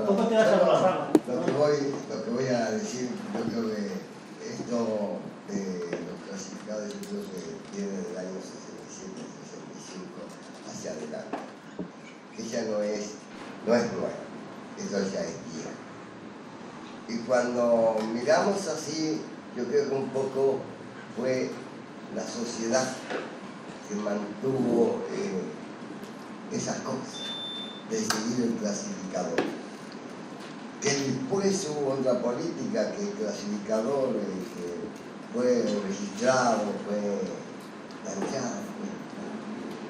Tampoco te vas a abrazar. Lo que voy a decir, yo creo que esto de los clasificados, yo creo que viene del año 67, 65 hacia adelante. Que ya no es nuevo, eso ya es viejo. Y cuando miramos así, yo creo que un poco fue la sociedad que mantuvo esas cosas de seguir el clasificador. Que después hubo otra política que el clasificador fue registrado, fue planchado,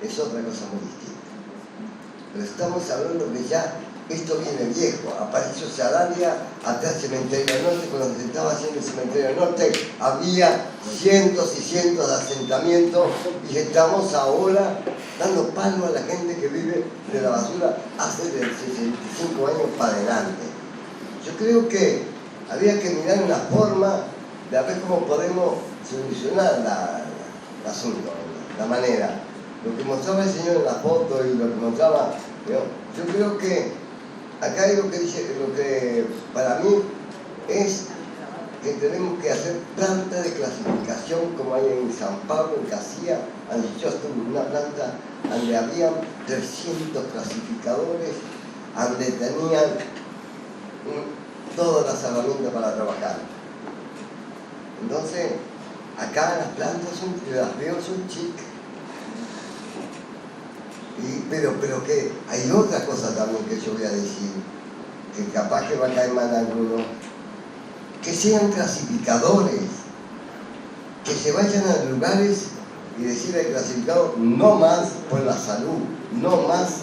es otra cosa muy distinta. Pero estamos hablando que ya esto viene viejo. Apareció Sarabia atrás del Cementerio del Norte. Cuando se estaba haciendo el Cementerio del Norte había cientos y cientos de asentamientos y estamos ahora dando palo a la gente que vive de la basura hace de 65 años para adelante. Yo creo que había que mirar una forma de ver cómo podemos solucionar el asunto, la manera. Lo que mostraba el señor en la foto y lo que mostraba, yo creo que acá hay lo que para mí es que tenemos que hacer plantas de clasificación como hay en San Pablo, en Casilla. Yo estuve en una planta donde habían 300 clasificadores, donde tenían todas las herramientas para trabajar. Entonces, acá las plantas las veo son chicas. Pero que hay otra cosa también que yo voy a decir, que capaz que va a caer mal a algunos, que sean clasificadores, que se vayan a lugares y decir al clasificador no más por la salud, no más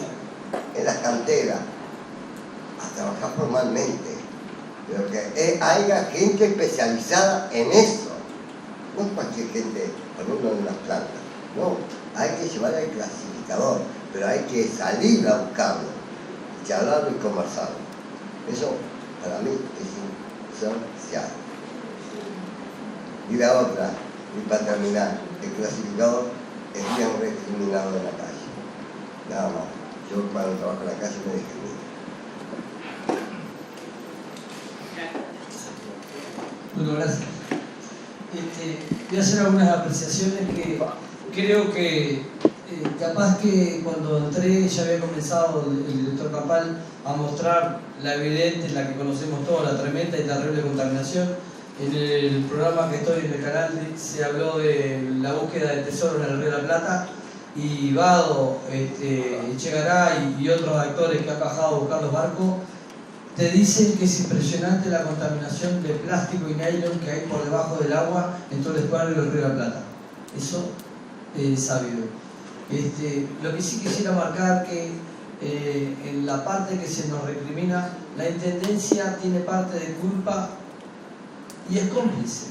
en las canteras, a trabajar formalmente, pero que haya gente especializada en eso, no cualquier gente poniendo en las plantas, no, hay que llevar al clasificador, pero hay que salir a buscarlo, charlarlo y conversarlo. Eso para mí es esencial. Y la otra, y para terminar, el clasificador es bien discriminado en la calle, nada más. Yo cuando trabajo en la calle me discrimino. Bueno, gracias. Voy a hacer algunas apreciaciones que creo que capaz que cuando entré ya había comenzado el director Campal a mostrar la evidente, la que conocemos todos, la tremenda y terrible contaminación. En el programa que estoy en el canal se habló de la búsqueda de tesoros en el Río de la Plata y Vado, Echegaray y otros actores que han bajado a buscar los barcos te dicen que es impresionante la contaminación de plástico y nylon que hay por debajo del agua en todo el escuadro del Río de la Plata. Eso es sabido. Lo que sí quisiera marcar que en la parte que se nos recrimina, la Intendencia tiene parte de culpa y es cómplice.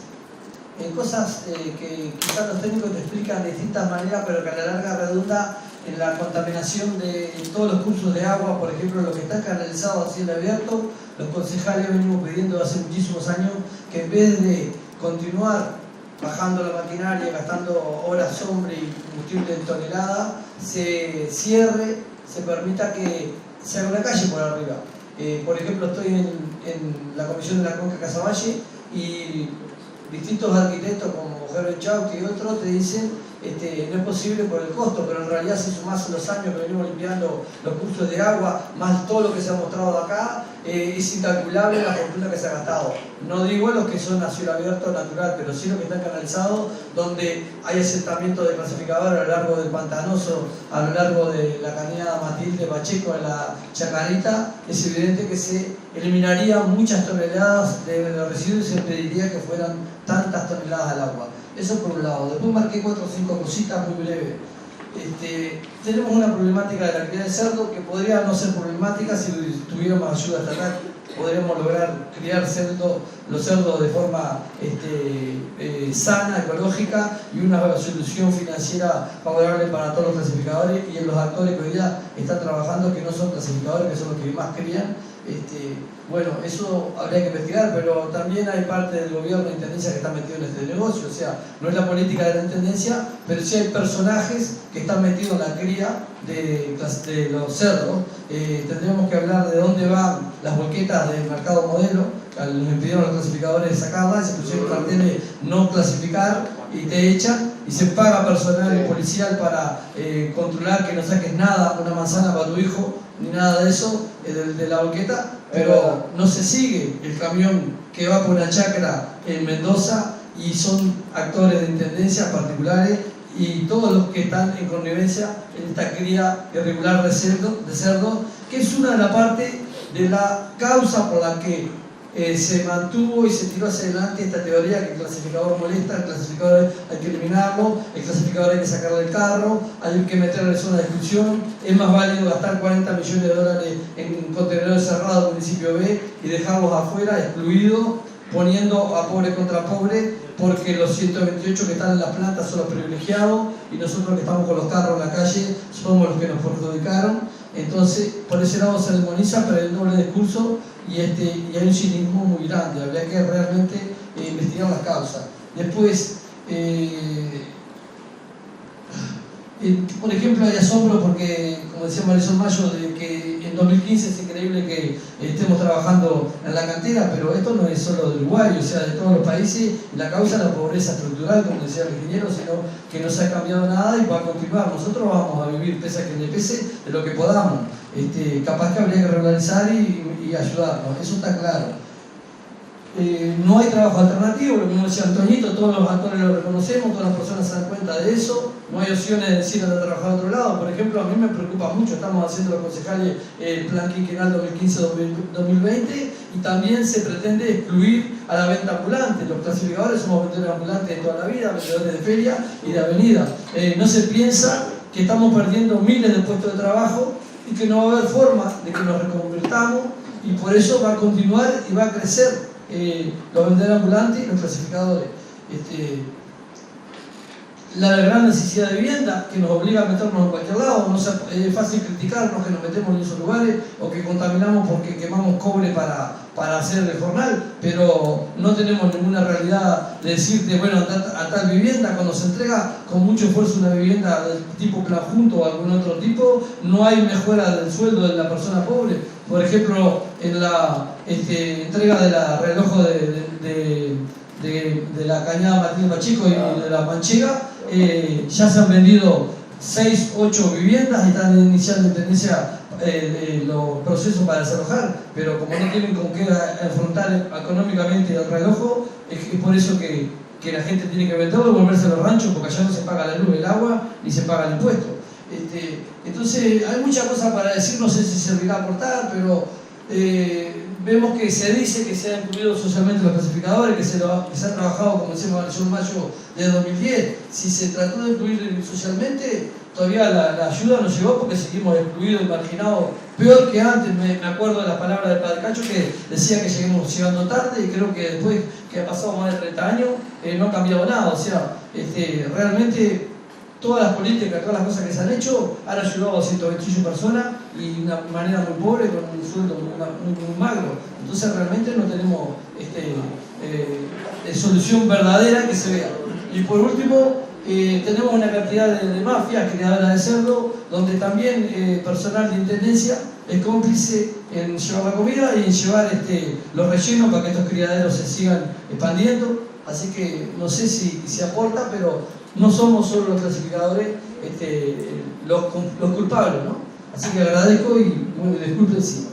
En cosas que quizás los técnicos te explican de distintas maneras, pero que a la larga redunda en la contaminación de todos los cursos de agua. Por ejemplo, lo que está canalizado a cielo abierto, los concejales venimos pidiendo hace muchísimos años que en vez de continuar bajando la maquinaria, gastando horas hombre y combustible en tonelada, se cierre, se permita que se haga una calle por arriba. Por ejemplo, estoy en la comisión de la Cuenca Casaballe y distintos arquitectos como Gerben Chauti y otros te dicen no es posible por el costo, pero en realidad si sumás los años que venimos limpiando los cursos de agua, más todo lo que se ha mostrado acá, es incalculable la fortuna que se ha gastado. No digo los que son a cielo abierto natural, pero sí los que están canalizados, donde hay asentamiento de clasificador a lo largo del Pantanoso, a lo largo de la cañada Matilde Pacheco, en la Chacarita. Es evidente que se eliminarían muchas toneladas de residuos y se pediría que fueran tantas toneladas al agua. Eso por un lado. Después marqué 4 o 5 cositas muy breves. Tenemos una problemática de la cría de cerdo que podría no ser problemática si tuviéramos ayuda estatal. Podríamos lograr criar los cerdos de forma sana, ecológica y una solución financiera favorable para todos los clasificadores y en los actores que hoy día están trabajando que no son clasificadores, que son los que más crían. Bueno, eso habría que investigar, pero también hay parte del gobierno de Intendencia que está metido en este negocio. O sea, no es la política de la Intendencia, pero sí hay personajes que están metidos en la cría de los cerdos. Tendríamos que hablar de dónde van las volquetas banquetas del mercado modelo, nos impidieron los clasificadores sacarlas, se pusieron carteles no clasificar y te echan, y se paga personal policial para controlar que no saques nada, una manzana para tu hijo, ni nada de eso, de la banqueta, pero no se sigue el camión que va por una chacra en Mendoza y son actores de intendencias particulares y todos los que están en connivencia en esta cría irregular de cerdo, que es una de las partes de la causa por la que se mantuvo y se tiró hacia adelante esta teoría que el clasificador molesta, el clasificador hay que eliminarlo, el clasificador hay que sacarlo del carro, hay que meterlo en zona de exclusión, es más válido gastar 40 millones de dólares en contenedores cerrados del municipio B y dejarlos afuera, excluidos, poniendo a pobre contra pobre, porque los 128 que están en las plantas son los privilegiados y nosotros que estamos con los carros en la calle somos los que nos perjudicaron. Entonces, por ese lado se demoniza, pero hay un doble discurso y hay un cinismo muy grande. Habría que realmente investigar las causas. Después, por ejemplo, hay asombro porque, como decía Marisol Mayo, de que en 2015 es increíble que estemos trabajando en la cantera, pero esto no es solo de Uruguay, o sea, de todos los países. La causa es la pobreza estructural, como decía el ingeniero, sino que no se ha cambiado nada y va a continuar. Nosotros vamos a vivir, pese a que le pese, de lo que podamos. Capaz que habría que regularizar y ayudarnos, eso está claro. No hay trabajo alternativo, lo mismo decía Antoñito, todos los actores lo reconocemos, todas las personas se dan cuenta de eso, no hay opciones de decir a trabajar a otro lado. Por ejemplo, a mí me preocupa mucho, estamos haciendo los concejales el plan quinquenal 2015-2020 y también se pretende excluir a la venta ambulante. Los clasificadores somos vendedores ambulantes de toda la vida, vendedores de feria y de avenida. No se piensa que estamos perdiendo miles de puestos de trabajo y que no va a haber forma de que nos reconvirtamos y por eso va a continuar y va a crecer los vendedores ambulantes y los clasificadores. La gran necesidad de vivienda que nos obliga a meternos en cualquier lado. No es fácil criticarnos que nos metemos en esos lugares o que contaminamos porque quemamos cobre para hacer el jornal, pero no tenemos ninguna realidad de decirte, bueno, a tal vivienda, cuando se entrega con mucho esfuerzo una vivienda del tipo plan junto o algún otro tipo, no hay mejora del sueldo de la persona pobre. Por ejemplo, en la entrega de la reloj de la cañada Martín Pacheco y de la Manchega, ya se han vendido 6, 8 viviendas y están iniciando en tendencia los procesos para desalojar, pero como no tienen con qué afrontar económicamente el reloj, es por eso que la gente tiene que venderlo y volverse a los ranchos, porque allá no se paga la luz, el agua, ni se paga el impuesto. Entonces hay muchas cosas para decir, no sé si servirá a aportar, pero vemos que se dice que se han incluido socialmente los clasificadores, que se ha trabajado, como decíamos en mayo de 2010. Si se trató de incluir socialmente, todavía la ayuda no llegó porque seguimos excluidos y marginados, peor que antes. Me acuerdo de las palabras del padre Cacho que decía que seguimos llegando tarde y creo que después que ha pasado más de 30 años no ha cambiado nada. O sea, realmente todas las políticas, todas las cosas que se han hecho han ayudado a 128 personas y de una manera muy pobre, con un sueldo muy magro. Entonces realmente no tenemos solución verdadera que se vea. Y por último, tenemos una cantidad de mafias criadoras de cerdo, donde también personal de intendencia es cómplice en llevar la comida y en llevar los rellenos para que estos criaderos se sigan expandiendo. Así que no sé si se aporta, pero no somos solo los clasificadores los culpables, ¿no? Así que agradezco y bueno, disculpen si.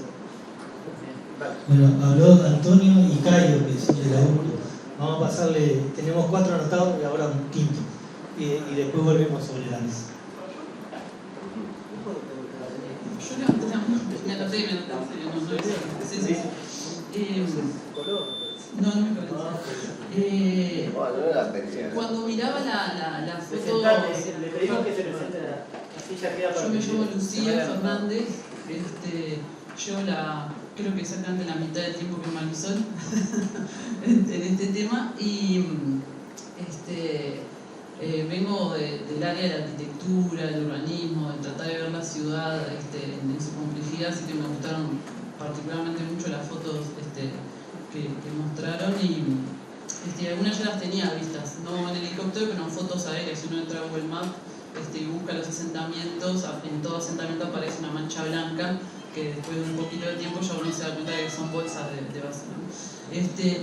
Bueno, habló Antonio y Cayo, que son de la URU. Vamos a pasarle, tenemos 4 anotados y ahora un quinto. Y después volvemos sobre la mesa. Me anoté, no me parece. Cuando miraba la foto, yo me llamo Lucía Fernández, yo creo que exactamente la mitad del tiempo que Marisol en este tema y vengo del área de la arquitectura, del urbanismo, de tratar de ver la ciudad en su complejidad, así que me gustaron particularmente mucho las fotos que mostraron y algunas ya las tenía vistas, no en helicóptero, pero en fotos aéreas. Si uno entra a Google Maps y busca los asentamientos, en todo asentamiento aparece una mancha blanca que después de un poquito de tiempo ya uno se da cuenta de que son son bolsas de basura.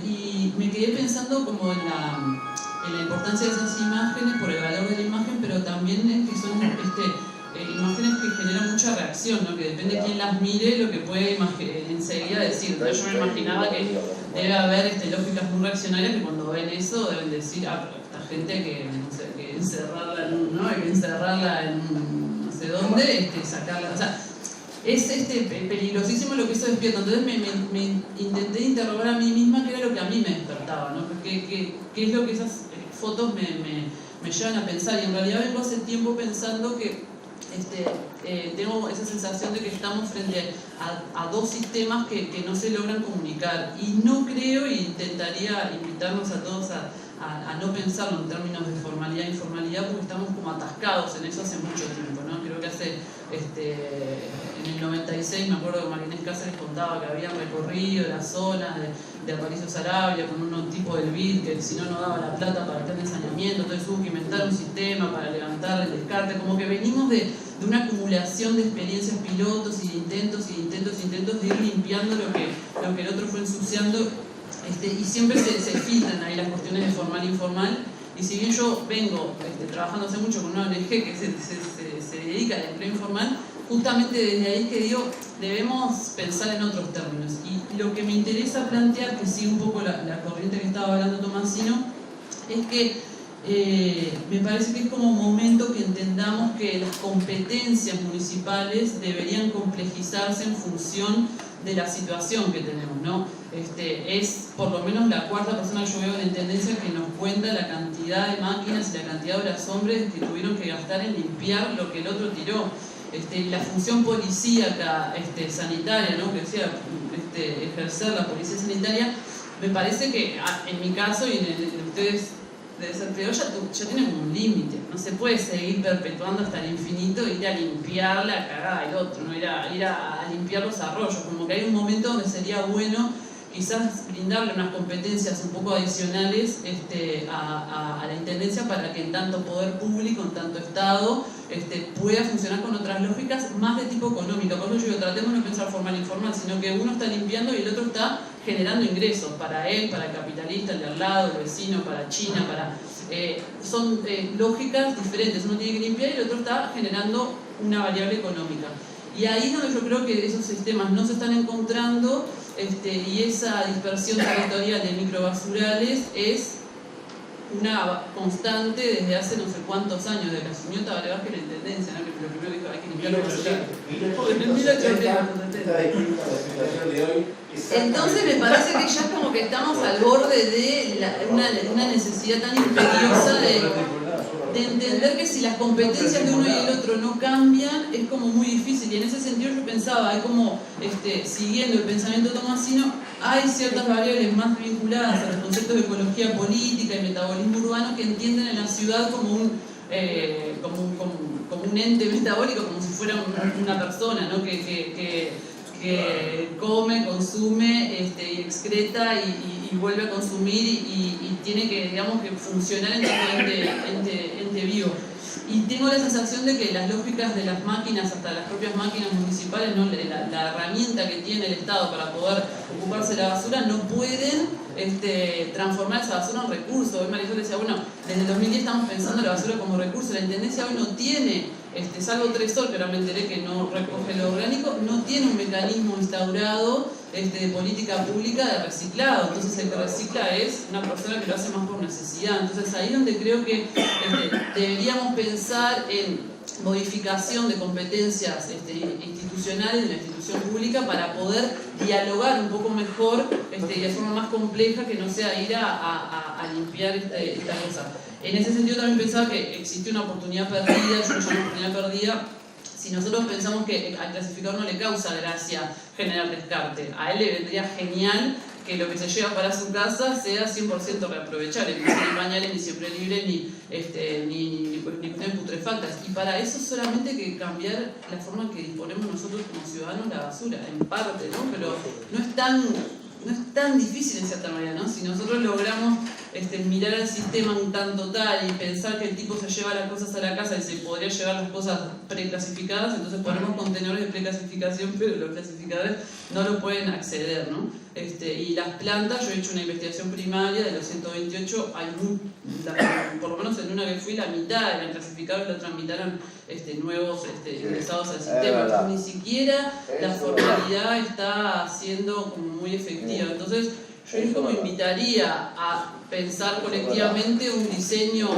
Y me quedé pensando como en la importancia de esas imágenes, por el valor de la imagen, pero también es que son imágenes que generan mucha reacción, ¿no? Que depende de quién las mire, lo que puede enseguida decir. Yo me imaginaba que debe haber lógicas muy reaccionarias que cuando ven eso deben decir, pero esta gente que, no sé, que encerrarla en un, ¿no? Hay que encerrarla en un no sé dónde, sacarla, o sea, es peligrosísimo lo que eso despierta. Entonces me intenté interrogar a mí misma qué era lo que a mí me despertaba, ¿no? ¿Qué es lo que esas fotos me llevan a pensar? Y en realidad vengo hace tiempo pensando que tengo esa sensación de que estamos frente a dos sistemas que no se logran comunicar, y no creo, e intentaría invitarnos a todos a no pensarlo en términos de formalidad e informalidad, porque estamos como atascados en eso hace mucho tiempo, ¿no? Creo que en el 96 me acuerdo que Marinés Cáceres contaba que habían recorrido las zonas de Aparicio Sarabia con un tipo del BID que si no daba la plata para estar en saneamiento, entonces hubo que inventar un sistema para levantar el descarte, como que venimos de una acumulación de experiencias pilotos y de intentos de ir limpiando lo que el otro fue ensuciando, y siempre se filtran ahí las cuestiones de formal e informal. Y si bien yo vengo trabajando hace mucho con una ONG que se dedica al empleo informal, justamente desde ahí que digo, debemos pensar en otros términos. Y lo que me interesa plantear, que sigue un poco la corriente que estaba hablando Tomasino, es que me parece que es como momento que entendamos que las competencias municipales deberían complejizarse en función de la situación que tenemos, ¿no? Es por lo menos la cuarta persona que yo veo en intendencia que nos cuenta la cantidad de máquinas y la cantidad de horas hombres que tuvieron que gastar en limpiar lo que el otro tiró. La función policíaca sanitaria, ¿no? Que decía, ejercer la policía sanitaria, me parece que en mi caso y en el de ustedes debe ser peor, ya tiene como un límite. No se puede seguir perpetuando hasta el infinito, ir a limpiar la cagada del otro, ¿no? ir a limpiar los arroyos. Como que hay un momento donde sería bueno quizás brindarle unas competencias un poco adicionales a la intendencia, para que en tanto poder público, en tanto Estado, pueda funcionar con otras lógicas más de tipo económico. Por eso yo digo, tratemos de no pensar formal e informal, sino que uno está limpiando y el otro está generando ingresos para él, para el capitalista, el de al lado, el vecino, para China, son lógicas diferentes. Uno tiene que limpiar y el otro está generando una variable económica. Y ahí es donde yo creo que esos sistemas no se están encontrando, y esa dispersión territorial de microbasurales es una constante desde hace no sé cuántos años, de la asumió Tabaré Vázquez la intendencia, ¿no? Que lo primero dijo, hay que limpiar los basurales. Entonces me parece que ya es como que estamos al borde de una necesidad tan imperiosa de entender que si las competencias de uno y el otro no cambian, es como muy difícil. Y en ese sentido yo pensaba, hay como, siguiendo el pensamiento tomasino, hay ciertas variables más vinculadas a los conceptos de ecología política y metabolismo urbano que entienden en la ciudad como un ente metabólico, como si fuera una persona, ¿no? que come, consume, y excreta y vuelve a consumir y tiene que, digamos, que funcionar en tanto ente vivo. Y tengo la sensación de que las lógicas de las máquinas, hasta las propias máquinas municipales, ¿no? la herramienta que tiene el Estado para poder ocuparse de la basura, no pueden transformar esa basura en recurso. Hoy Marisol decía, bueno, desde el 2010 estamos pensando en la basura como recurso. La Intendencia hoy no tiene, salvo Tresor, que ahora me enteré que no recoge lo orgánico, no tiene un mecanismo instaurado de política pública de reciclado. Entonces el que recicla es una persona que lo hace más por necesidad. Entonces ahí es donde creo que deberíamos pensar en modificación de competencias institucionales de la institución pública para poder dialogar un poco mejor y de forma más compleja, que no sea ir a limpiar esta cosa. En ese sentido también pensaba que existe una oportunidad perdida, yo lo llamo oportunidad perdida. Si nosotros pensamos que al clasificador no le causa gracia generar descarte, a él le vendría genial que lo que se lleva para su casa sea 100% reaprovechable, ni pañales, ni siempre libre, ni cuestiones putrefactas. Y para eso solamente hay que cambiar la forma en que disponemos nosotros como ciudadanos la basura, en parte, ¿no? Pero no es tan difícil en cierta manera, ¿no? Si nosotros logramos mirar al sistema un tanto tal y pensar que el tipo se lleva las cosas a la casa y se podría llevar las cosas preclasificadas, entonces ponemos contenedores de preclasificación, pero los clasificadores no lo pueden acceder, ¿no? Y las plantas, yo he hecho una investigación primaria de los 128, hay por lo menos en una que fui, la mitad eran clasificados y la otra mitad eran nuevos ingresados al sistema. Entonces, ni siquiera la formalidad está siendo como muy efectiva. Entonces, yo como invitaría a pensar colectivamente un diseño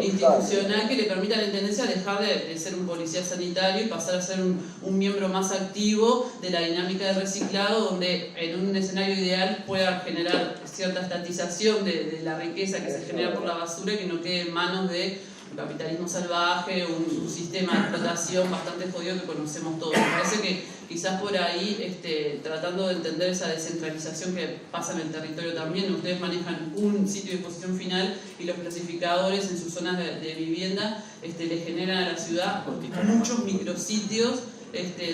institucional que le permita a la Intendencia dejar de ser un policía sanitario y pasar a ser un miembro más activo de la dinámica de reciclado, donde en un escenario ideal pueda generar cierta estatización de la riqueza que se genera por la basura y que no quede en manos de un capitalismo salvaje, un sistema de explotación bastante jodido que conocemos todos. Me parece que quizás por ahí, tratando de entender esa descentralización que pasa en el territorio también, ustedes manejan un sitio de disposición final y los clasificadores en sus zonas de vivienda le generan a la ciudad muchos micrositios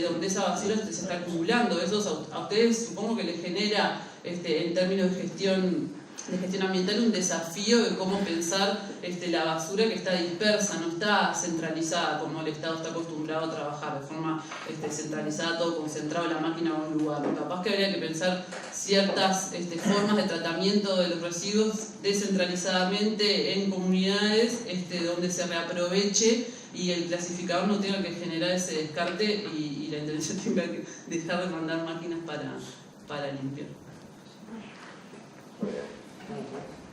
donde esa basura se está acumulando. Eso a ustedes supongo que les genera, en términos de gestión ambiental, un desafío de cómo pensar la basura que está dispersa, no está centralizada como el Estado está acostumbrado a trabajar, de forma centralizada, todo concentrado en la máquina o en un lugar. Capaz que habría que pensar ciertas formas de tratamiento de los residuos descentralizadamente en comunidades donde se reaproveche y el clasificador no tenga que generar ese descarte y la Intendencia tenga que dejar de mandar máquinas para limpiar.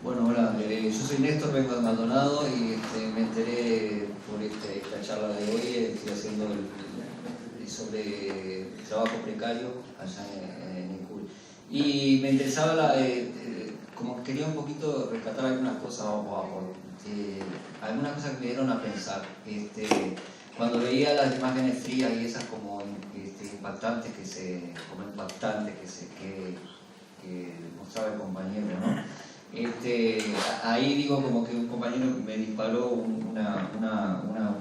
Bueno, hola, yo soy Néstor, vengo de Maldonado y me enteré por esta charla de hoy, estoy haciendo sobre el trabajo precario allá en Nicul. Y me interesaba, como quería un poquito rescatar algunas cosas, algunas cosas que me dieron a pensar. Cuando veía las imágenes frías y esas como impactantes que mostraba el compañero, ¿no? Ahí digo como que un compañero me disparó un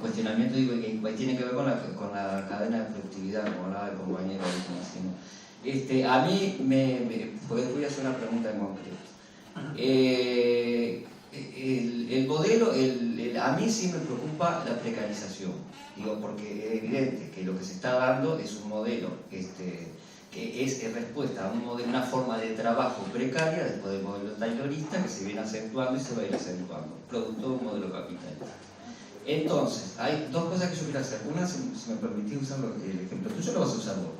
cuestionamiento, digo, que tiene que ver con la cadena de productividad, como hablaba el compañero. A mí voy a hacer una pregunta en concreto. El modelo, a mí sí me preocupa la precarización, digo, porque es evidente que lo que se está dando es un modelo que es respuesta a una forma de trabajo precaria después del modelo taylorista que se viene acentuando y se va a ir acentuando, producto de un modelo capitalista. Entonces, hay dos cosas que yo quiero hacer. Una, si me permitís usar el ejemplo tuyo, lo vas a usar vos.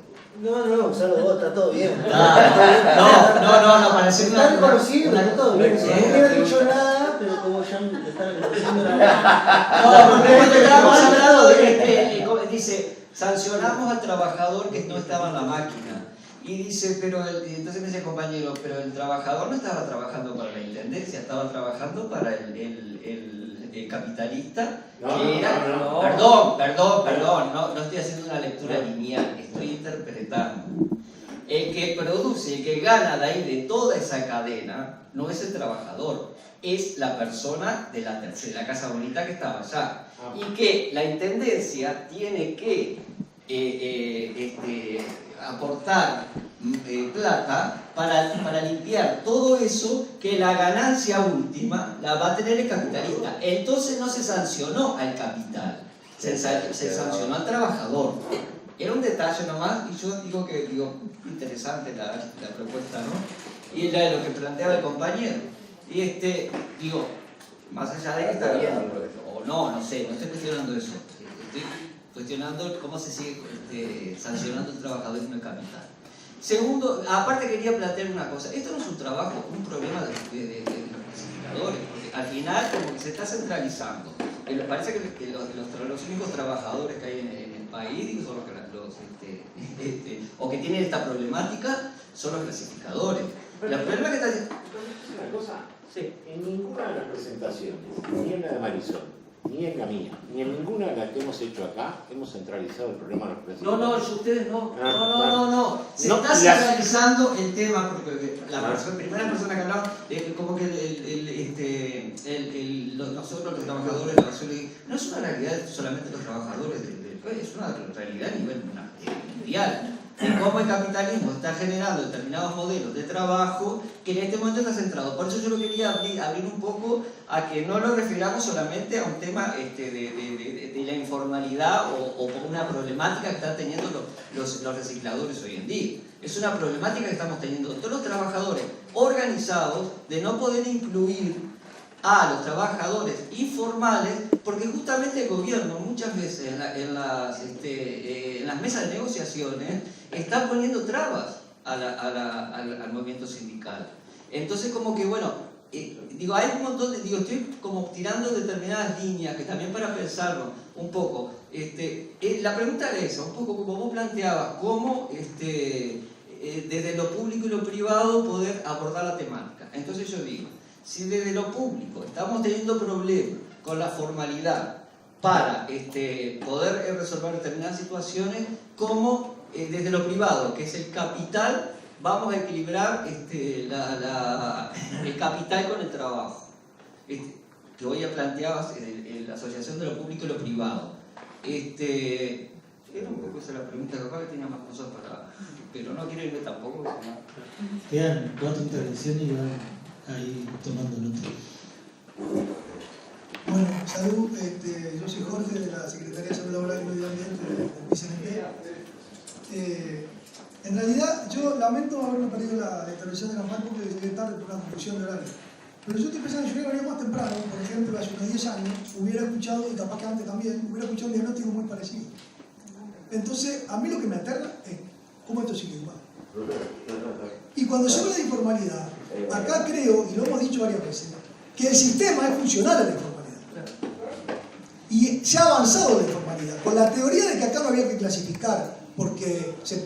No, usarlo vos, está todo bien. No, parece está reconocido, está todo bien. No hubiera dicho nada, pero como ya me están reconociendo porque estábamos hablando de dice, sancionamos al trabajador que no estaba en la máquina. Y dice, entonces me dice el compañero, pero el trabajador no estaba trabajando para la Intendencia, estaba trabajando para el capitalista, que era... Perdón, no estoy haciendo una lectura lineal, estoy interpretando. El que produce, el que gana de ahí de toda esa cadena, no es el trabajador, es la persona de la Casa Bonita que estaba allá. Y que la Intendencia tiene que aportar plata para limpiar todo eso, que la ganancia última la va a tener el capitalista. Entonces no se sancionó al capital, se sancionó al trabajador. Era un detalle nomás, y yo digo interesante la propuesta, ¿no? Y era lo que planteaba el compañero. Y más allá de que está bien, o no sé, no estoy cuestionando eso. Estoy cuestionando cómo se sigue sancionando el trabajador y no el capital. Segundo, aparte quería plantear una cosa. Esto no es un problema de los clasificadores, porque al final como que se está centralizando. Parece que los únicos trabajadores que hay en el país son o que tienen esta problemática son los clasificadores. Pero el problema que está diciendo... Una cosa, sí, en ninguna de las presentaciones, ni en la de Marisol, ni en la mía, ni en ninguna de las que hemos hecho acá, hemos centralizado el problema de los clasificadores. Ustedes no. Se está centralizando el tema, porque la primera persona que hablaba, como que nosotros los trabajadores de la basura, no es una realidad solamente los trabajadores del país, es una realidad a nivel mundial. de cómo el capitalismo está generando determinados modelos de trabajo que en este momento está centrado. Por eso yo lo quería abrir un poco a que no lo refiramos solamente a un tema de la informalidad o por una problemática que están teniendo los recicladores hoy en día. Es una problemática que estamos teniendo todos los trabajadores organizados de no poder incluir a los trabajadores informales, porque justamente el gobierno muchas veces en las mesas de negociaciones está poniendo trabas al movimiento sindical. Entonces como que bueno, hay un montón de, estoy como tirando determinadas líneas que también para pensarlo un poco. La pregunta era esa, un poco como vos planteabas, cómo desde lo público y lo privado poder abordar la temática. Entonces yo digo, si desde lo público estamos teniendo problemas con la formalidad para poder resolver determinadas situaciones, ¿cómo desde lo privado, que es el capital, vamos a equilibrar el capital con el trabajo? Que hoy ya planteabas la asociación de lo público y lo privado. Era un poco esa la pregunta, capaz que tenía más cosas pero no quiero irme tampoco. Quedan 4 intervenciones y van ahí tomando nota. Bueno, salud. Yo soy Jorge de la Secretaría de Salud Laboral y Medio Ambiente del PCNT. En realidad, yo lamento haberme perdido la intervención de Campal porque llegué tarde por una confusión de horario. Pero yo estoy pensando, yo hubiera venido más temprano, por ejemplo, hace unos 10 años, hubiera escuchado, y capaz que antes también, hubiera escuchado un diagnóstico muy parecido. Entonces, a mí lo que me aterra es cómo esto sigue igual. Y cuando se habla de informalidad, acá creo, y lo hemos dicho varias veces, que el sistema es funcional a la informalidad. Y se ha avanzado la informalidad. Con la teoría de que acá no había que clasificar, porque eso es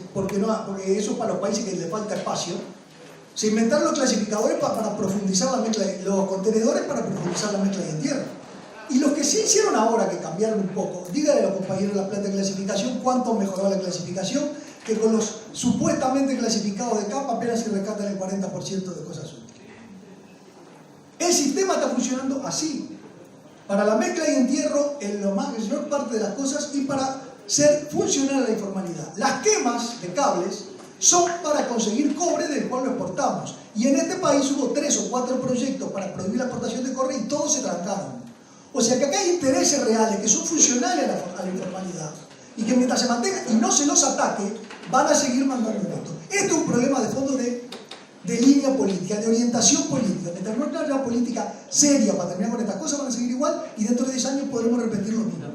para los países que les falta espacio, se inventaron los clasificadores para profundizar la mezcla, los contenedores para profundizar la mezcla de entierro. Y los que sí hicieron ahora, que cambiaron un poco, díganle a los compañeros de la planta de clasificación cuánto mejoró la clasificación, que con los supuestamente clasificados de capa apenas se rescatan el 40% de cosas útiles. El sistema está funcionando así, para la mezcla y entierro en la mayor parte de las cosas y para ser funcional a la informalidad. Las quemas de cables son para conseguir cobre del cual lo exportamos. Y en este país hubo 3 o 4 proyectos para prohibir la exportación de cobre y todos se trancaron. O sea que acá hay intereses reales que son funcionales a la informalidad y que mientras se mantengan y no se los ataque, van a seguir mandando esto. Esto es un problema de fondo de línea política, de orientación política. Mientras no haya una política seria para terminar con estas cosas, van a seguir igual y dentro de 10 años podremos repetir lo mismo.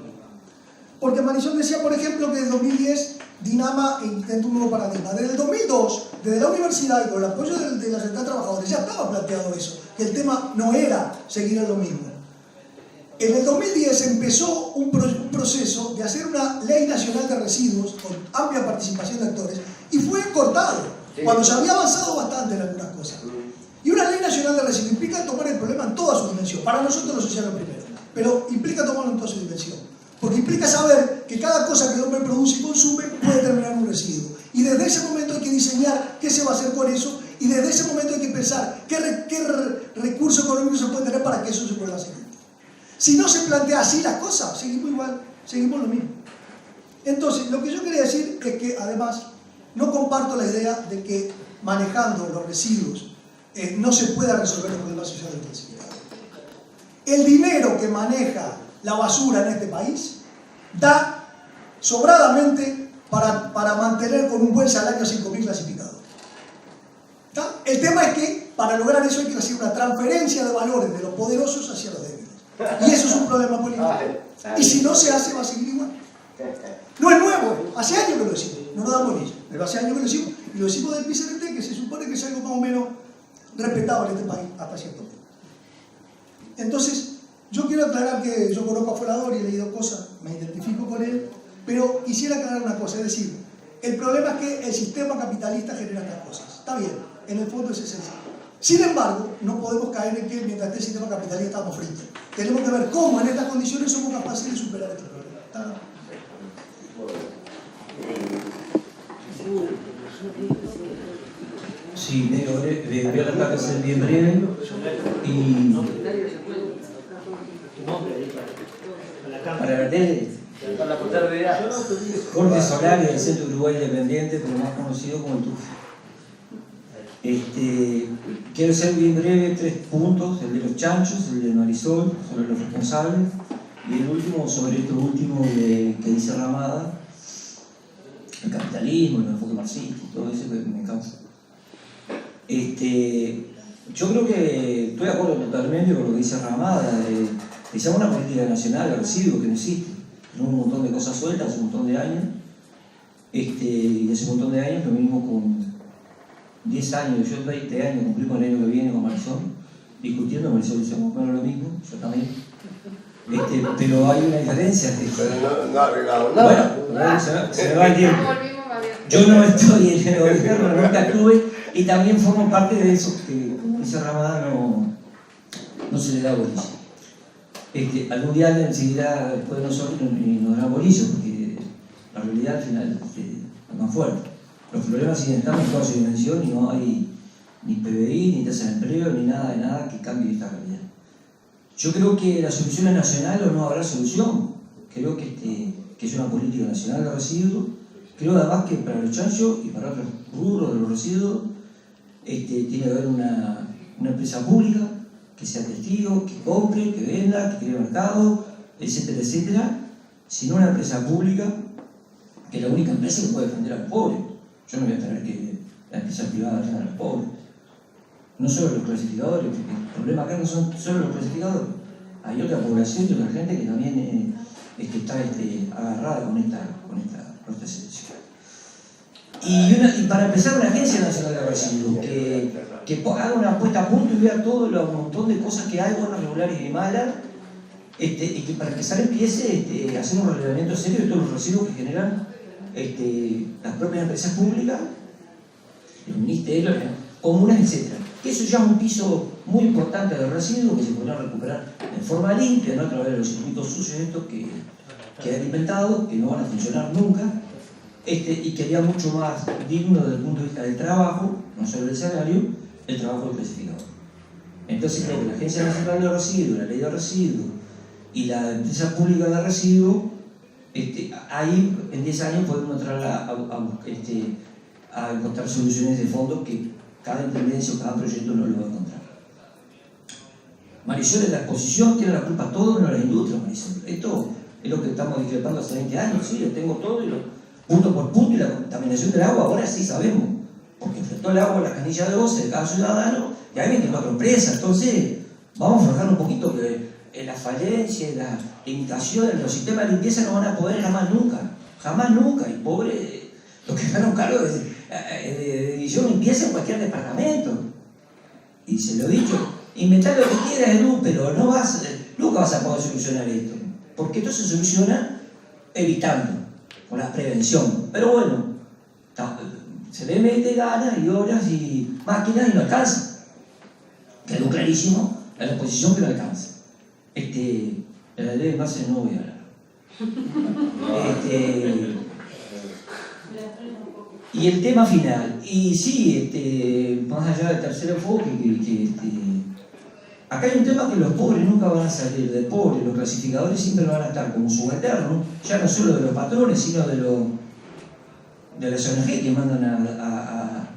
Porque Marisol decía, por ejemplo, que en 2010 Dinama intentó un nuevo paradigma. Desde el 2002, desde la universidad y con el apoyo de la Central de Trabajadores, ya estaba planteado eso, que el tema no era seguir en lo mismo. En el 2010 empezó un proceso de hacer una ley nacional de residuos con amplia participación de actores y fue cortado, cuando se había avanzado bastante en algunas cosas. Y una ley nacional de residuos implica tomar el problema en toda su dimensión. Para nosotros lo social es primero, pero implica tomarlo en toda su dimensión. Porque implica saber que cada cosa que el hombre produce y consume puede terminar en un residuo. Y desde ese momento hay que diseñar qué se va a hacer con eso y desde ese momento hay que pensar qué recurso económico se puede tener para que eso se pueda hacer. Si no se plantea así las cosas, seguimos igual, seguimos lo mismo. Entonces, lo que yo quería decir es que además no comparto la idea de que manejando los residuos no se pueda resolver los problemas sociales del clasificado. El dinero que maneja la basura en este país da sobradamente para mantener con un buen salario a 5.000 clasificados. ¿Está? El tema es que para lograr eso hay que hacer una transferencia de valores de los poderosos hacia los débiles. Y eso es un problema político. Y si no se hace, va a seguir igual. No es nuevo, hace años que lo decimos, no nos damos ni, pero hace años que lo decimos, y lo decimos del PCNT, que se supone que es algo más o menos respetado en este país hasta cierto punto. Entonces, yo quiero aclarar que yo conozco a Folador y he leído cosas, me identifico con él, pero quisiera aclarar una cosa, es decir, el problema es que el sistema capitalista genera estas cosas. Está bien, en el fondo es esencial. Sin embargo, no podemos caer en que mientras esté el sistema capitalista estamos fritos. Tenemos que ver cómo en estas condiciones somos capaces de superar este problema. ¿Está? Sí, voy a tratar de ser bien breve y para la Para la posterioridad. Jorge Solari, del Centro Uruguay Independiente, pero más conocido como el TUF. Quiero ser bien breve, 3 puntos: el de los chanchos, el de Marisol, sobre los responsables, y el último sobre esto último que dice Ramada, el capitalismo, el enfoque marxista y todo eso que me cansa. Yo creo que estoy de acuerdo totalmente con lo que dice Ramada, que sea una política nacional de residuos que no existe. Tenemos un montón de cosas sueltas hace un montón de años, y hace un montón de años lo mismo con 10 años, yo 20 años cumplimos el año que viene con Marisol, discutiendo. Marisol dice más o menos lo mismo, yo también. Pero hay una diferencia. Pero no arreglamos nada. Bueno, se me va el tiempo. Yo no estoy en el gobierno, nunca estuve, y también formo parte de eso que, como dice Ramada, no se le da bolilla. Algún día enseguida después de nosotros nos dará bolilla, porque la realidad al final es más fuerte. Los problemas siguen estando en toda su dimensión y no hay ni PBI, ni tasa de empleo, ni nada de nada que cambie esta realidad. Yo creo que la solución es nacional o no habrá solución. Creo que es una política nacional de residuos. Creo además que para los chanchos y para otros rubros de los residuos tiene que haber una empresa pública que sea testigo, que compre, que venda, que cree mercado, etcétera, etcétera. Sino una empresa pública que es la única empresa que puede defender al pobre. Yo no voy a esperar que la empresa privada defienda a los pobres. No solo los clasificadores, porque el problema acá no son solo los clasificadores. Hay otra población y otra gente que también está agarrada con esta selección. Y para empezar, una Agencia Nacional de Residuos que haga una puesta a punto y vea todo el montón de cosas que hay, buenas, regulares y malas, y que para empezar empiece a hacer un relevamiento serio de todos los residuos que generan las propias empresas públicas, el ministerio, las comunas, etc. Que eso ya es un piso muy importante de residuos que se podrá recuperar en forma limpia, no a través de los circuitos sucios estos que han inventado, que no van a funcionar nunca, y que haría mucho más digno desde el punto de vista del trabajo, no solo del salario, el trabajo del clasificador. Entonces creo que la Agencia Nacional de Residuos, la Ley de Residuos y la Empresa Pública de Residuos, ahí en 10 años podemos entrar a encontrar soluciones de fondo que cada intendencia o cada proyecto no lo va a encontrar. Marisol en la exposición tiene la culpa todo, no la industria, Marisol. Esto es lo que estamos discrepando hace 20 años, sí, yo tengo todo, punto por punto, y la contaminación del agua ahora sí sabemos, porque enfrentó el agua a la canilla de voces de cada ciudadano, y hay 24 empresas. Entonces vamos a forjar un poquito que la falencia, la limitación de los sistemas de limpieza no van a poder jamás nunca, y pobre, los que están a cargo de división de limpieza en cualquier departamento. Y se lo he dicho, inventar lo que quieras, Edu, pero nunca vas a poder solucionar esto, porque esto se soluciona evitando, con la prevención. Pero bueno, se le mete ganas y horas y máquinas y no alcanza. Quedó clarísimo en la exposición que no alcanza. En la ley de base no voy a hablar. Y el tema final, y sí, más allá del tercer enfoque, acá hay un tema que los pobres nunca van a salir de pobres, los clasificadores siempre van a estar como subalternos, ya no solo de los patrones, sino de las ONG que mandan a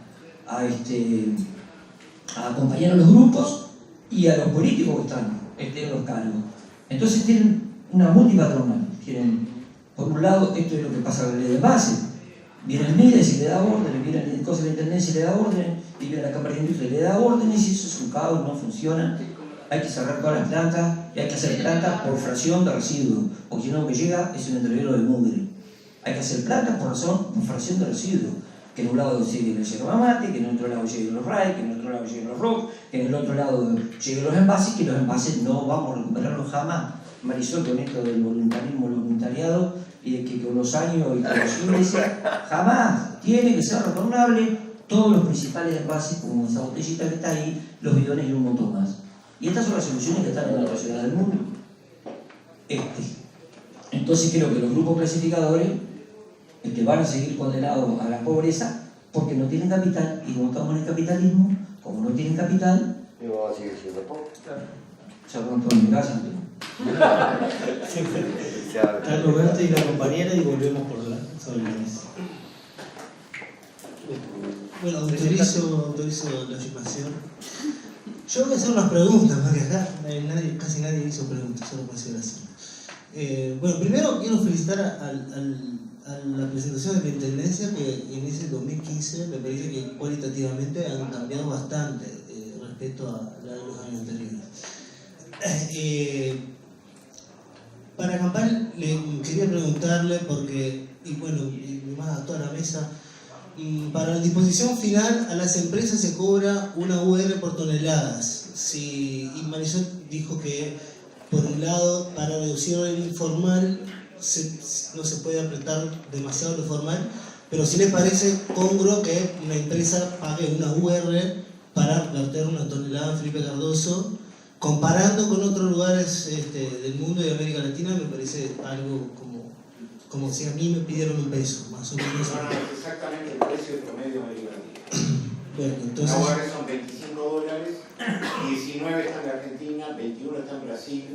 acompañar a los grupos y a los políticos que están en los cargos. Entonces tienen una multipatronal, tienen, por un lado, esto es lo que pasa con la ley de base. Viene el MIDES y le da órdenes, viene el cosa de la Intendencia y le da órdenes, y viene la Cámara de Industria y le da órdenes, y eso es un caos, no funciona. Hay que cerrar todas las plantas, y hay que hacer plantas por fracción de residuos, porque si no lo que llega es un entrevero de mugre. Hay que hacer plantas por fracción de residuos, que en un lado llegue el yerba mate, que en el otro lado lleguen los RAI, que en el otro lado lleguen los ROC, que en el otro lado lleguen los envases, que los envases no vamos a recuperarlos jamás. Marisol, con esto del voluntarismo, el voluntariado, y de que con los años y con los índices, jamás tiene que ser retornable todos los principales envases, como esa botellita que está ahí, los bidones y un montón más. Y estas son las soluciones que están en otra ciudad del mundo. Entonces creo que los grupos clasificadores van a seguir condenados a la pobreza porque no tienen capital, y como estamos en el capitalismo, como no tienen capital, y vamos a seguir siendo pobres. ya pronto en mi casa no tengo. Carlos Berti y la compañera y volvemos por sobre la mesa. Bueno, autorizo la filmación. Yo voy a hacer unas preguntas, porque acá casi nadie hizo preguntas, solo puede ser así. Bueno, primero quiero felicitar a la presentación de la Intendencia, que en ese 2015 me parece que cualitativamente han cambiado bastante respecto a la de los años anteriores. Para Campal quería preguntarle, porque, y bueno, y más a toda la mesa, para la disposición final a las empresas se cobra una UR por toneladas. Y Marisol dijo que, por un lado, para reducir el informal no se puede apretar demasiado lo formal, pero sí les parece congruo que una empresa pague una UR para verter una tonelada en Felipe Cardoso. Comparando con otros lugares del mundo y de América Latina, me parece algo como si a mí me pidieran un peso, más o menos. No, es exactamente el precio promedio americano. Bueno, entonces... La UR son $25, 19 está en Argentina, 21 está en Brasil,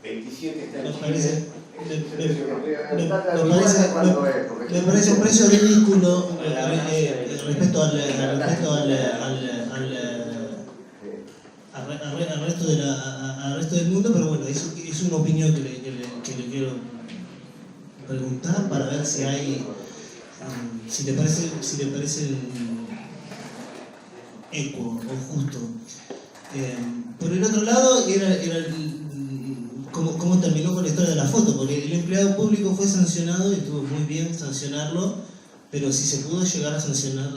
27 está en Chile. Me parece un precio ridículo respecto al resto del mundo, pero bueno, es una opinión que le quiero preguntar para ver si hay, si le parece ecuo o justo. Por el otro lado, era cómo terminó con la historia de la foto, porque el empleado público fue sancionado y estuvo muy bien sancionarlo, pero si se pudo llegar a sancionar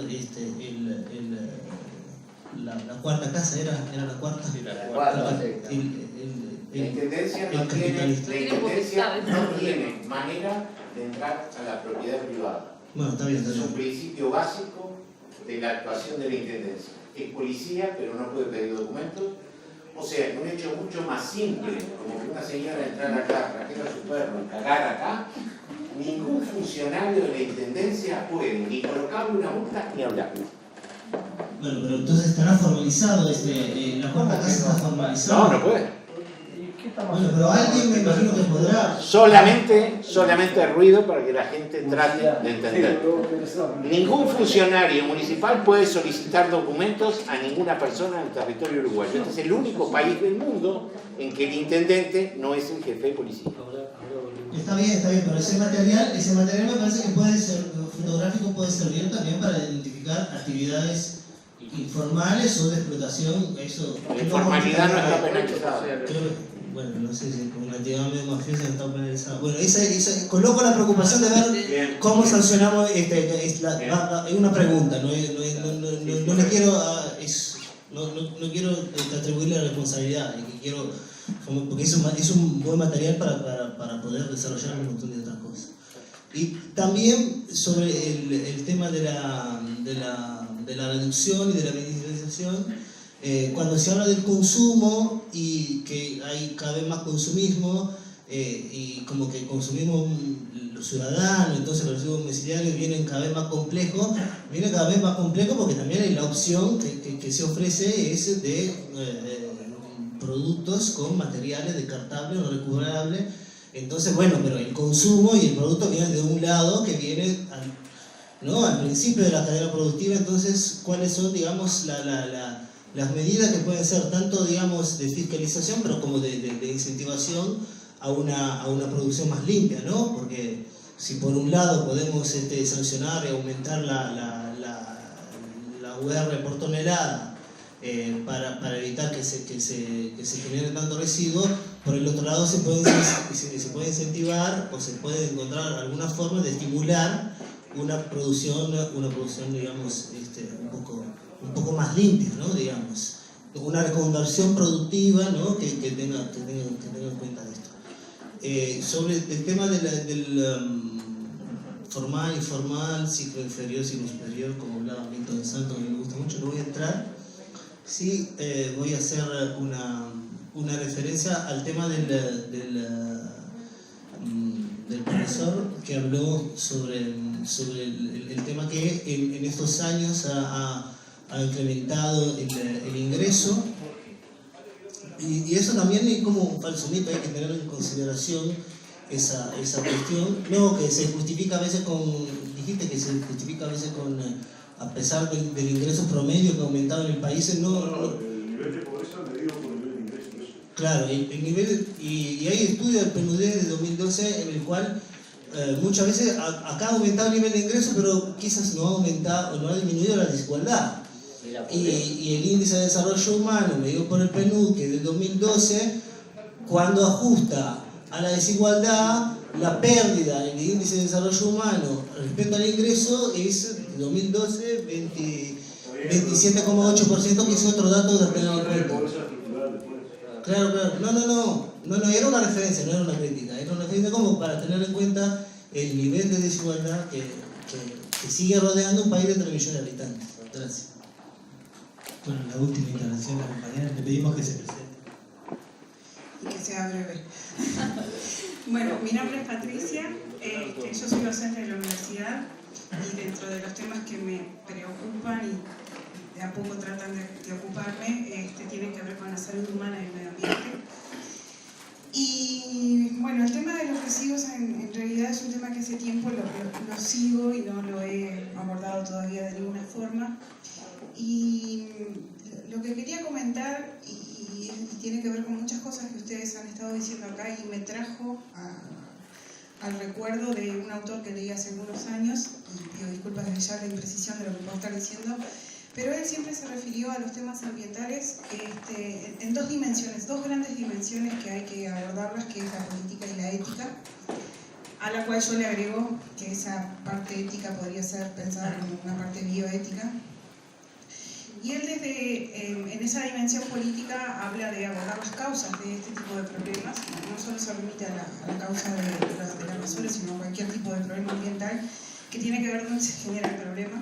la cuarta casa, ¿era la cuarta? Sí, la cuarta. La Intendencia no tiene manera de entrar a la propiedad privada. Bueno, está bien. Es un principio básico de la actuación de la Intendencia. Es policía, pero no puede pedir documentos. O sea, un hecho mucho más simple, como que una señora entrar acá, trajer a su perro y cagar acá, ningún funcionario de la Intendencia puede ni colocarle una multa ni hablar. Bueno, pero entonces estará formalizado, la cuarta casa está formalizada. No puede. Bueno, pero alguien me imagino que podrá... Solamente ruido para que la gente trate de entender. Ningún funcionario municipal puede solicitar documentos a ninguna persona en el territorio uruguayo. Este es el único país del mundo en que el intendente no es el jefe de policía. Está bien, pero ese material me parece que puede ser, fotográfico puede servir también para identificar actividades informales o de explotación. Eso, la informalidad no está penalizada. Bueno, no sé si con una actividad medio mafiosa está penalizada. Bueno, coloco la preocupación de ver cómo sancionamos. Es una pregunta, no le quiero, no quiero atribuirle la responsabilidad, porque es un buen material para poder desarrollar un montón de otras cosas. Y también sobre el tema de la reducción y de la medialización. Cuando se habla del consumo y que hay cada vez más consumismo y como que el consumismo los ciudadanos, entonces los residuos domiciliarios vienen cada vez más complejos, porque también hay la opción que se ofrece es de productos con materiales descartables o recuperables. Entonces, bueno, pero el consumo y el producto vienen de un lado que viene al principio de la cadena productiva. Entonces, ¿cuáles son, digamos, las medidas que pueden ser tanto, digamos, de fiscalización, pero como de incentivación a una producción más limpia, ¿no? Porque si por un lado podemos sancionar y aumentar la UR por tonelada para evitar que se genere tanto residuo, por el otro lado se puede incentivar o se puede encontrar alguna forma de estimular una producción digamos, un poco más limpia, ¿no? Digamos, una reconversión productiva, ¿no? que tenga en cuenta esto. Sobre el tema del formal, informal, ciclo inferior, ciclo superior, como hablaba Milton Santos, que me gusta mucho, no voy a entrar. Sí, voy a hacer una referencia al tema del profesor que habló sobre el tema que en estos años ha incrementado el ingreso, y eso también es como un falso mito, hay que tener en consideración esa cuestión. No, que se justifica a veces con, dijiste que se justifica a veces con, a pesar del ingreso promedio que ha aumentado en el país, el nivel de pobreza medido por el nivel de ingreso. Claro, el nivel, y hay estudios del PNUD de 2012 en el cual muchas veces acá ha aumentado el nivel de ingreso, pero quizás no ha aumentado, no ha disminuido la desigualdad. Y el índice de desarrollo humano medido por el PNUD, que es del 2012, cuando ajusta a la desigualdad, la pérdida en el índice de desarrollo humano respecto al ingreso es, en 2012, 27,8%, que es otro dato de tener en cuenta. Claro, no, era una referencia, no era una crítica, era una referencia como para tener en cuenta el nivel de desigualdad que sigue rodeando un país de 3 millones de habitantes. Gracias. Bueno, la última intervención de la compañera, le pedimos que se presente. Y que sea breve. Bueno, mi nombre es Patricia, yo soy docente de la universidad y dentro de los temas que me preocupan y de a poco tratan de ocuparme, tienen que ver con la salud humana y el medio ambiente. Y bueno, el tema de los residuos en realidad es un tema que hace tiempo lo sigo y no lo he abordado todavía de ninguna forma. Y lo que quería comentar, y tiene que ver con muchas cosas que ustedes han estado diciendo acá, y me trajo al recuerdo de un autor que leí hace algunos años, y pido disculpas desde ya de la imprecisión de lo que puedo estar diciendo, pero él siempre se refirió a los temas ambientales en 2 dimensiones, 2 grandes dimensiones que hay que abordarlas, que es la política y la ética, a la cual yo le agrego que esa parte ética podría ser pensada como una parte bioética. Y él en esa dimensión política habla de abordar las causas de este tipo de problemas, no solo se remite a la causa de la basura, sino a cualquier tipo de problema ambiental que tiene que ver con dónde se genera el problema.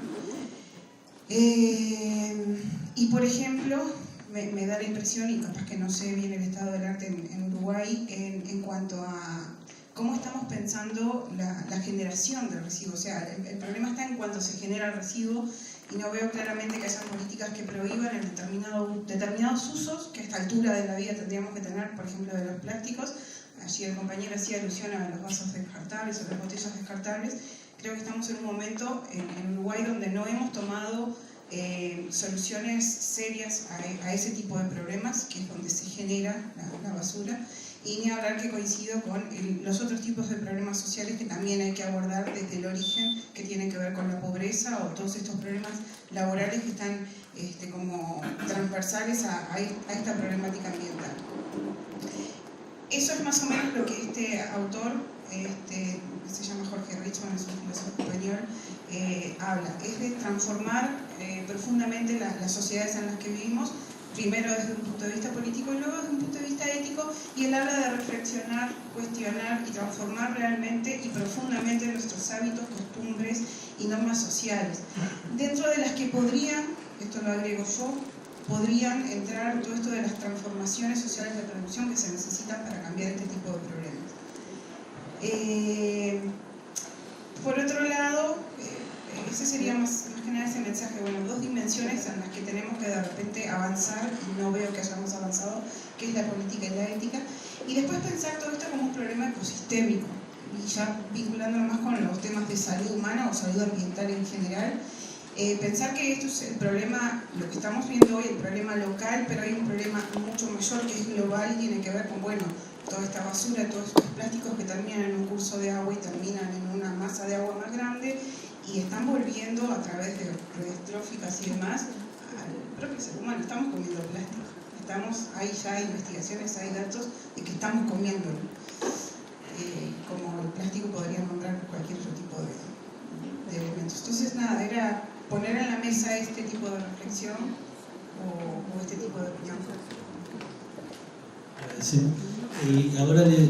Y por ejemplo, me da la impresión, y capaz que no sé bien el estado del arte en Uruguay, en cuanto a cómo estamos pensando la generación del residuo. O sea, el problema está en cuanto se genera el residuo, y no veo claramente que haya políticas que prohíban en determinados usos que a esta altura de la vida tendríamos que tener, por ejemplo, de los plásticos. Allí el compañero hacía alusión a los vasos descartables o las botellas descartables. Creo que estamos en un momento en Uruguay donde no hemos tomado soluciones serias a ese tipo de problemas, que es donde se genera la basura. Y ni hablar que coincido con los otros tipos de problemas sociales que también hay que abordar desde el origen, que tienen que ver con la pobreza o todos estos problemas laborales que están como transversales a esta problemática ambiental. Eso es más o menos lo que este autor, que se llama Jorge Richman, es un filósofo español, habla. Es de transformar profundamente las sociedades en las que vivimos, primero desde un punto de vista político y luego desde un punto de vista ético, y él habla de reflexionar, cuestionar y transformar realmente y profundamente nuestros hábitos, costumbres y normas sociales, dentro de las que podrían, esto lo agrego yo, podrían entrar todo esto de las transformaciones sociales de producción que se necesitan para cambiar este tipo de problemas. Por otro lado, ese sería más que nada ese mensaje, bueno, 2 dimensiones en las que tenemos que de repente avanzar, y no veo que hayamos avanzado, que es la política y la ética, y después pensar todo esto como un problema ecosistémico, y ya vinculándolo más con los temas de salud humana o salud ambiental en general, pensar que esto es el problema, lo que estamos viendo hoy, el problema local, pero hay un problema mucho mayor que es global y tiene que ver con, bueno, toda esta basura, todos estos plásticos que terminan en un curso de agua y terminan en una masa de agua más grande, y están volviendo a través de redes tróficas y demás al propio ser humano. Estamos comiendo plástico, hay ya investigaciones, hay datos de que estamos comiéndolo. Como el plástico podría nombrar cualquier otro tipo de elementos. Entonces nada, era poner en la mesa este tipo de reflexión o este tipo de opinión. Agradecemos. Y ahora le